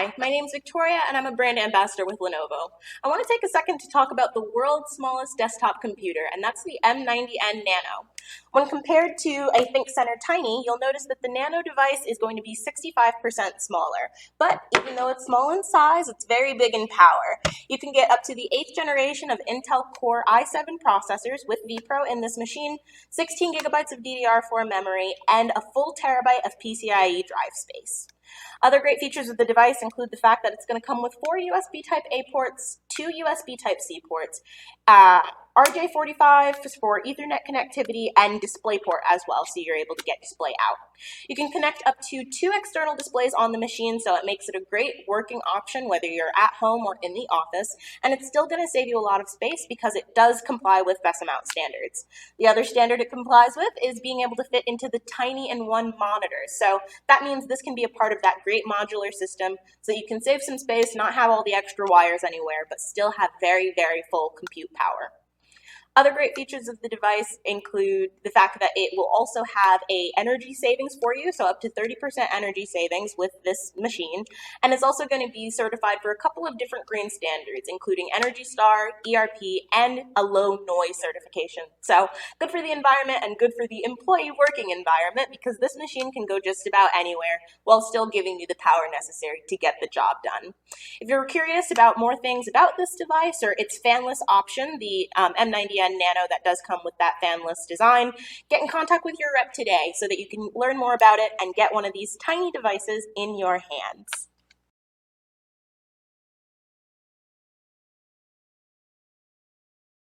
Hi, my name's Victoria and I'm a brand ambassador with Lenovo. I want to take a second to talk about the world's smallest desktop computer, and that's the M90n Nano. When compared to a ThinkCentre Tiny, you'll notice that the Nano device is going to be 65% smaller. But even though it's small in size, it's very big in power. You can get up to the 8th generation of Intel Core i7 processors with vPro in this machine, 16 gigabytes of DDR4 memory, and a full terabyte of PCIe drive space. Other great features of the device include the fact that it's going to come with 4 USB Type-A ports, 2 USB Type-C ports, RJ45 for Ethernet connectivity, and DisplayPort as well, so you're able to get display out. You can connect up to 2 external displays on the machine, so it makes it a great working option whether you're at home or in the office, and it's still going to save you a lot of space because it does comply with BESS amount standards. The other standard it complies with is being able to fit into the tiny-in-one monitors, so that means this can be a part of that great modular system so that you can save some space, not have all the extra wires anywhere, but still have very, very full compute power. Other great features of the device include the fact that it will also have a energy savings for you, so up to 30% energy savings with this machine, and it's also going to be certified for a couple of different green standards, including Energy Star, ERP, and a low noise certification. So good for the environment and good for the employee working environment because this machine can go just about anywhere while still giving you the power necessary to get the job done. If you're curious about more things about this device or its fanless option, the M90n Nano that does come with that fanless design, get in contact with your rep today so that you can learn more about it and get one of these tiny devices in your hands.